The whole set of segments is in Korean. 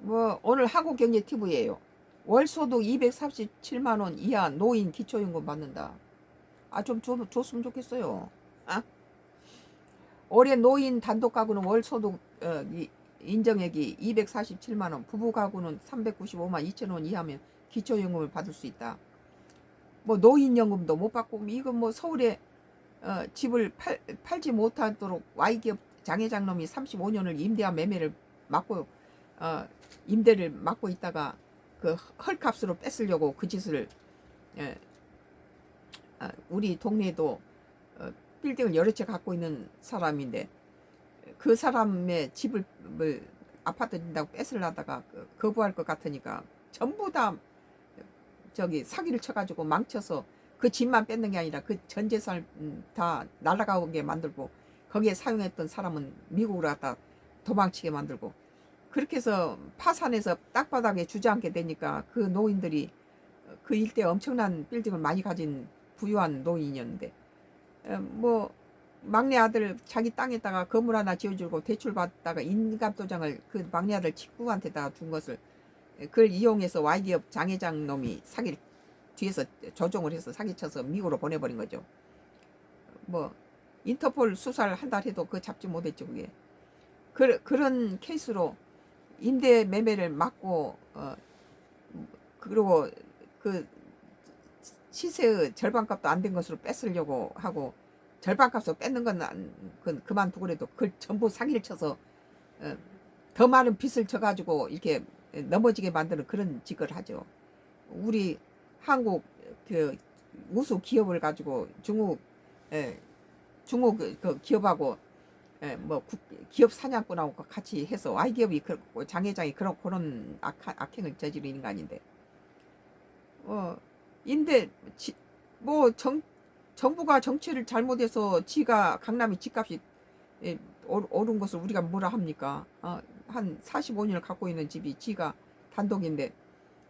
뭐 오늘 한국경제TV예요. 월소득 247만 원 이하 노인 기초연금 받는다. 좀 줬으면 좋겠어요. 아? 올해 노인 단독 가구는 월소득 인정액이 247만 원, 부부 가구는 395만 2천 원 이하면 기초연금을 받을 수 있다. 뭐 노인연금도 못 받고 이거 뭐 서울에 집을 팔지 못하도록 Y기업 장애장놈이 35년을 임대와 매매를 막고 임대를 막고 있다가 그 헐값으로 뺏으려고 그 짓을 예, 우리 동네에도 빌딩을 여러 채 갖고 있는 사람인데 그 사람의 집을 아파트 준다고 뺏으려다가 거부할 것 같으니까 전부 다 저기 사기를 쳐가지고 망쳐서 그 집만 뺏는 게 아니라 그 전 재산을 다 날아가게 만들고 거기에 사용했던 사람은 미국으로 갖다 도망치게 만들고 그렇게 해서 파산해서 땅바닥에 주저앉게 되니까 그 노인들이 그 일대 엄청난 빌딩을 많이 가진 부유한 노인이었는데 뭐 막내 아들 자기 땅에다가 건물 하나 지어주고 대출 받다가 인감도장을 그 막내 아들 친구한테다가 준 것을 그걸 이용해서 Y기업 장회장 놈이 사기를 뒤에서 조종을 해서 사기쳐서 미국으로 보내버린 거죠. 뭐 인터폴 수사를 한 달 해도 그 잡지 못했죠. 그게 그런 케이스로 임대 매매를 막고 그리고 그 시세의 절반값도 안 된 것으로 뺏으려고 하고 절반값으로 뺏는 건 그만두고라도 그걸 전부 사기를 쳐서 더 많은 빚을 져가지고 이렇게 넘어지게 만드는 그런 짓을 하죠. 우리 한국 그 우수 기업을 가지고 중국 그 기업하고 뭐 기업 사냥꾼하고 같이 해서 Y기업이 장회장이 그런 악행을 저지른 인간인데 인데 뭐 정부가 정치를 잘못해서 지가 강남이 집값이 오른 것을 우리가 뭐라 합니까? 한 45년을 갖고 있는 집이 지가 단독인데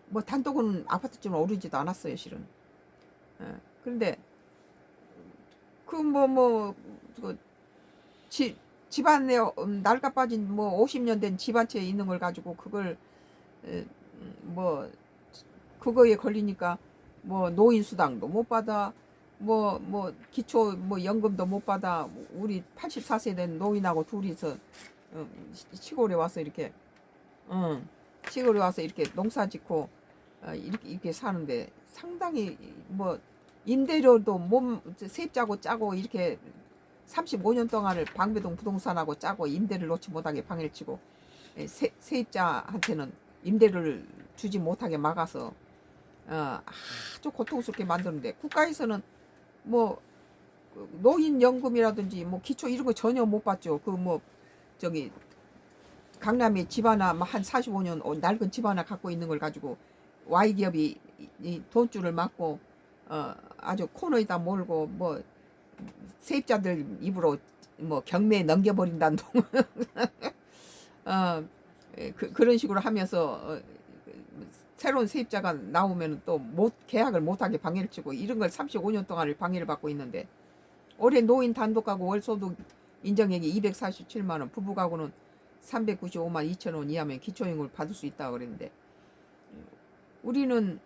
뭐 단독은 아파트쯤 오르지도 않았어요 실은. 그런데 그 집안에 낡아 빠진 뭐 50년 된 집 한 채 있는 걸 가지고 그걸 뭐 그거에 걸리니까 뭐 노인 수당도 못 받아 뭐 기초 뭐 연금도 못 받아 우리 84세 된 노인하고 둘이서 시골에 와서 이렇게 시골에 와서 이렇게 농사 짓고 이렇게 사는데 상당히 뭐 임대료도 세입자고 짜고 이렇게 35년 동안을 방배동 부동산하고 짜고 임대를 놓지 못하게 방해를 치고 세입자한테는 임대를 주지 못하게 막아서 아주 고통스럽게 만드는데 국가에서는 뭐 노인연금이라든지 뭐 기초 이런 거 전혀 못 받죠. 그 뭐 저기 강남에 집 하나 한 45년 낡은 집 하나 갖고 있는 걸 가지고 Y기업이 이 돈줄을 막고 아주 코너에다 몰고 뭐 세입자들 입으로 뭐 경매에 넘겨버린다는 동 그런 식으로 하면서 새로운 세입자가 나오면 또 계약을 못하게 방해를 치고 이런 걸 35년 동안을 방해를 받고 있는데 올해 노인 단독가구 월소득 인정액이 247만 원, 부부 가구는 395만 2천 원 이하면 기초연금을 받을 수 있다고 그랬는데 우리는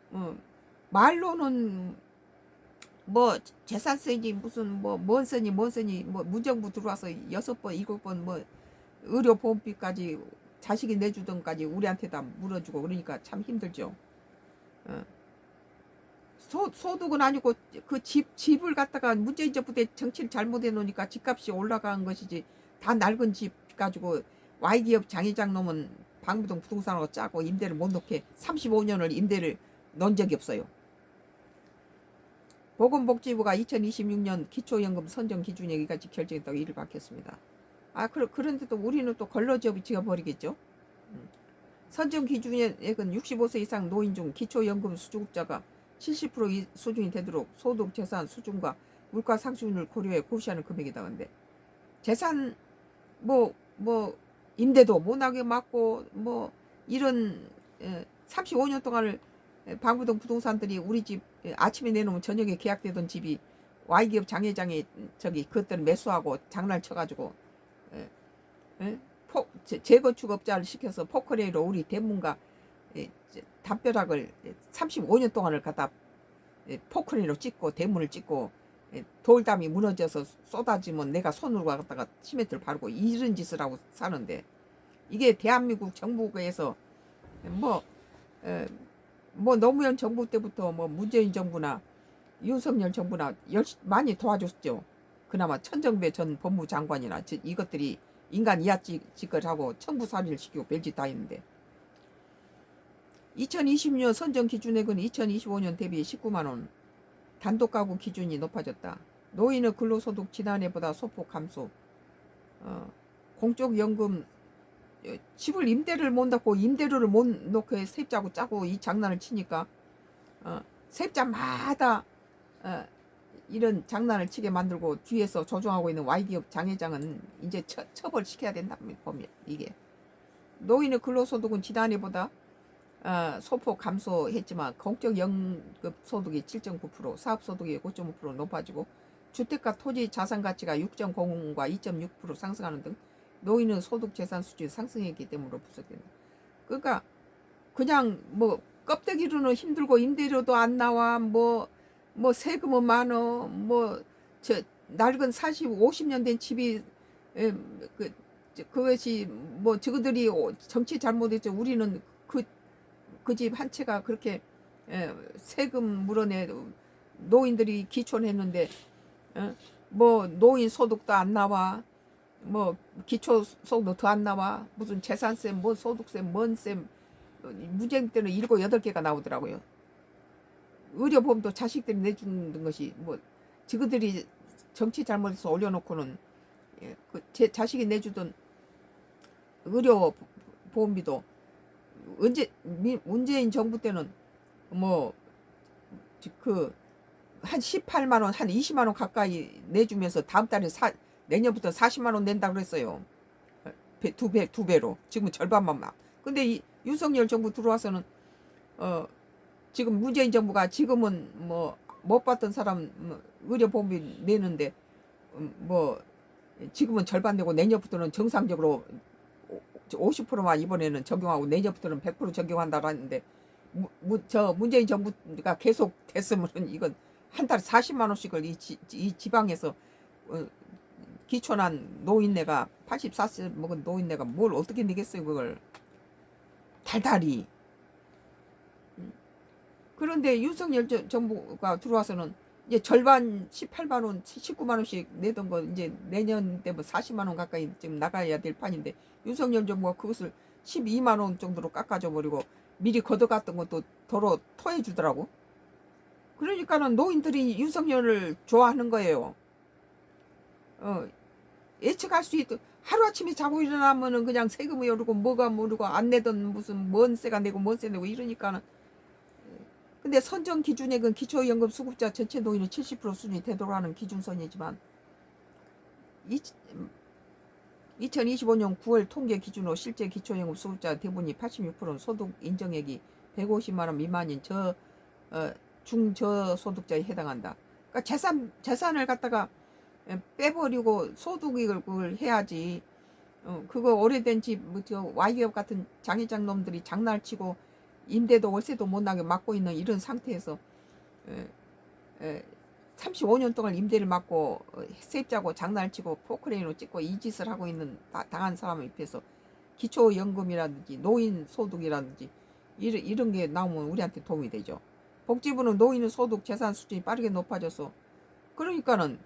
말로는 뭐 재산세지 무슨 뭔 세니 뭐 문정부 들어와서 6번 7번 뭐 의료보험비까지 자식이 내주던까지 우리한테다 물어주고 그러니까 참 힘들죠. 소득은 아니고 그 집을 갖다가 문재인 정부 때 정치를 잘못해 놓으니까 집값이 올라간 것이지 다 낡은 집 가지고 Y기업 장회장 놈은 방배동 부동산하고 짜고 임대를 못 놓게 35년을 임대를 놓은 적이 없어요. 보건복지부가 2026년 기초연금 선정 기준액까지 결정했다고 이를 밝혔습니다. 그런데도 우리는 또 걸러지업이 지어버리겠죠. 선정 기준액은 65세 이상 노인 중 기초연금 수주급자가 70% 수준이 되도록 소득 재산 수준과 물가 상승률을 고려해 고시하는 금액이다. 근데 재산 뭐 임대도 못하게 막고 뭐 이런 35년 동안을 방배동 부동산들이 우리 집 아침에 내놓으면 저녁에 계약되던 집이 Y기업 장회장이 저기 그것들 매수하고 장난을 쳐가지고 재건축업자를 시켜서 포크레인으로 우리 대문과 담벼락을 35년 동안을 갖다 포크레인으로 찍고 대문을 찍고 돌담이 무너져서 쏟아지면 내가 손으로 갖다가 시멘트를 바르고 이런 짓을 하고 사는데, 이게 대한민국 정부에서 뭐, 뭐 노무현 정부 때부터 뭐 문재인 정부나 윤석열 정부나 많이 도와줬죠. 그나마 천정배 전 법무장관이나 이것들이 인간 이하짓을 하고 청부살이를 시키고 별짓 다 했는데, 2020년 선정 기준액은 2025년 대비 19만원, 단독가구 기준이 높아졌다. 노인의 근로소득 지난해보다 소폭 감소. 공적연금, 집을 임대를 못 넣고 임대료를 못 넣고 세입자고 짜고 이 장난을 치니까 세입자마다 이런 장난을 치게 만들고 뒤에서 조종하고 있는 Y기업 장회장은 이제 처벌시켜야 된다 보면, 이게 노인의 근로소득은 지난해보다 소폭 감소했지만 공적연금 소득이 7.9%, 사업소득이 9.5% 높아지고 주택과 토지 자산 가치가 6.0과 2.6% 상승하는 등 노인의 소득 재산 수준이 상승했기 때문에 부석된다. 그러니까 그냥 뭐 껍데기로는 힘들고 임대료도 안 나와, 뭐 세금은 많어, 뭐 저 낡은 40, 50년 된 집이 그것이 뭐 저들이 정치 잘못했죠. 우리는 그 집 한 채가 그렇게 세금 물어내 노인들이 기촌했는데 뭐 노인 소득도 안 나와, 뭐 기초 소득도 더 안 나와, 무슨 재산세, 뭐 소득세, 뭔 세, 문재인 때는 7, 8개가 나오더라고요. 의료보험도 자식들이 내주는 것이 뭐 저들이 정치 잘못해서 올려놓고는 제 자식이 내주던 의료보험비도 언제 문재인 정부 때는 뭐 한 18만 원, 한 20만 원 가까이 내주면서 다음 달에 내년부터 40만 원 낸다 그랬어요. 두 배로. 지금은 절반만 막. 근데 이 윤석열 정부 들어와서는 지금 문재인 정부가 지금은 뭐 못 받던 사람 의료보험비 내는데 뭐 지금은 절반 내고 내년부터는 정상적으로 50%만 이번에는 적용하고 내년부터는 100% 적용한다고 하는데, 저 문재인 정부가 계속 됐으면은 이건 한 달에 40만 원씩을 이 지방에서 기촌한 노인네가 84세 먹은 노인네가 뭘 어떻게 내겠어요 그걸 달달이. 그런데 윤석열 정부가 들어와서는 이제 절반 18만 원, 19만 원씩 내던 거 이제 내년 되면 40만 원 가까이 지금 나가야 될 판인데, 윤석열 정부가 그것을 12만 원 정도로 깎아줘 버리고 미리 걷어갔던 것도 도로 토해 주더라고. 그러니까는 노인들이 윤석열을 좋아하는 거예요. 예측할 수 있도 하루아침에 자고 일어나면은 그냥 세금이 오르고 뭐가 모르고 안 내던 무슨 뭔 세가 내고 뭔 세 내고 이러니까는. 근데 선정 기준액은 기초연금 수급자 전체 노인의 70% 수준이 되도록 하는 기준선이지만 2025년 9월 통계 기준으로 실제 기초연금 수급자 대부분이 86%는 소득 인정액이 150만 원 미만인 중저소득자에 해당한다. 그러니까 재산을 갖다가 빼버리고 소득을 해야지. 그거 오래된 집, Y기업 같은 장애장 놈들이 장난을 치고 임대도 월세도 못 나게 막고 있는 이런 상태에서 35년 동안 임대를 막고 세입자고 장난을 치고 포크레인으로 찍고 이 짓을 하고 있는 당한 사람에 비해서 기초연금이라든지 노인소득이라든지 이런 게 나오면 우리한테 도움이 되죠. 복지부는 노인의 소득 재산 수준이 빠르게 높아져서, 그러니까는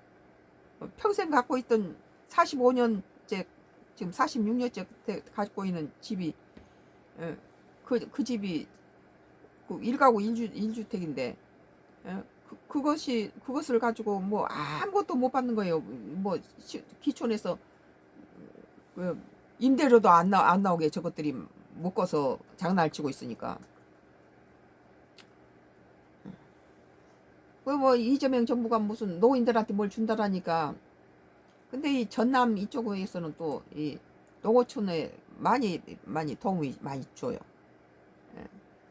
평생 갖고 있던 45년째 지금 46년째 갖고 있는 집이 그 집이 그 1가구 1주택인데 그것을 가지고 뭐 아무것도 못 받는 거예요. 뭐 기촌에서 임대료도 안 나오게 저것들이 묶어서 장난을 치고 있으니까. 뭐 이재명 정부가 무슨 노인들한테 뭘 준다라니까. 근데 이 전남 이쪽에서는 또 이 농어촌에 많이 도움이 많이 줘요.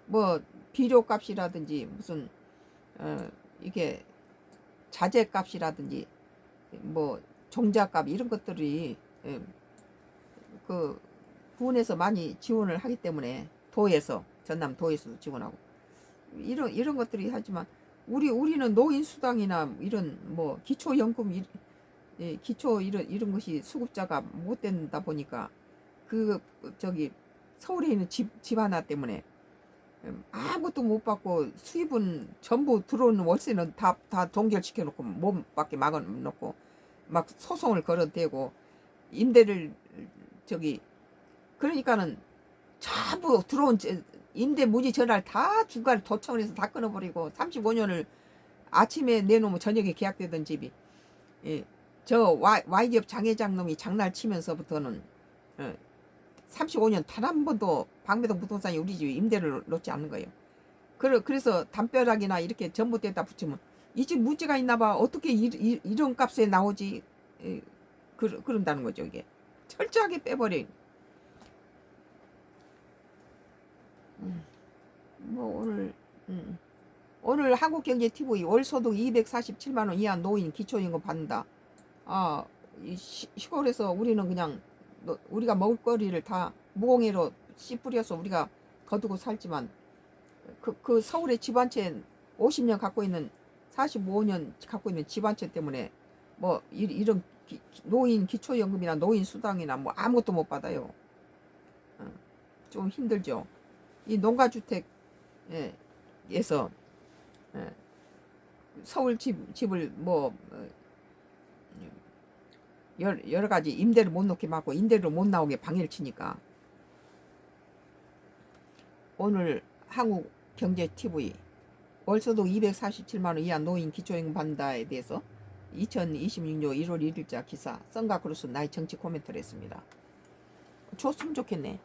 뭐 비료값이라든지 무슨 이게 자재값이라든지 뭐 종자값 이런 것들이 군에서 많이 지원을 하기 때문에 도에서 전남 도에서도 지원하고 이런 것들이 하지만 우리는 노인 수당이나 이런 뭐 기초연금 기초 이런 것이 수급자가 못 된다 보니까 그 저기 서울에 있는 집 하나 때문에 아무것도 못 받고 수입은 전부 들어오는 월세는 다 동결시켜 놓고 몸밖에 막아 놓고 막 소송을 걸어대고 임대를 저기 그러니까는 전부 들어온 임대 문의 전화를 다 중간에 도청을 해서 다 끊어버리고 35년을 아침에 내놓으면 저녁에 계약되던 집이 예, 저 Y기업 장회장 놈이 장날 치면서부터는 35년 단 한 번도 방배동 부동산이 우리 집에 임대를 놓지 않는 거예요. 그래서 담벼락이나 이렇게 전봇대에다 붙이면 이 집 문제가 있나 봐. 어떻게 이런 값에 나오지? 그런다는 거죠. 이게 철저하게 빼버린. 뭐 오늘 한국경제TV 월소득 247만 원 이하 노인 기초임금 받는다. 아, 시골에서 우리는 그냥 우리가 먹을거리를 다 무공해로 씨 뿌려서 우리가 거두고 살지만 그 서울의 집 한 채 50년 갖고 있는 45년 갖고 있는 집 한 채 때문에 뭐 이런 노인 기초연금이나 노인 수당이나 뭐 아무것도 못 받아요. 좀 힘들죠. 이 농가주택에서 서울 집을 뭐 여러 가지 임대를 못 놓게 막고 임대를 못 나오게 방해를 치니까 오늘 한국경제TV 월소득 247만 원 이하 노인 기초임금 받는다에 대해서 2026년 1월 1일자 기사 썬가크루스 나의 정치 코멘트를 했습니다. 줬으면 좋겠네.